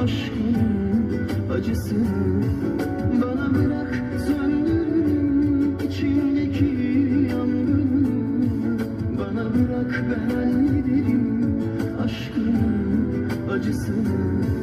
Aşkın acısını bana bırak, söndürürüm içimdeki yangını. Bana bırak, ben hallederim aşkın acısını.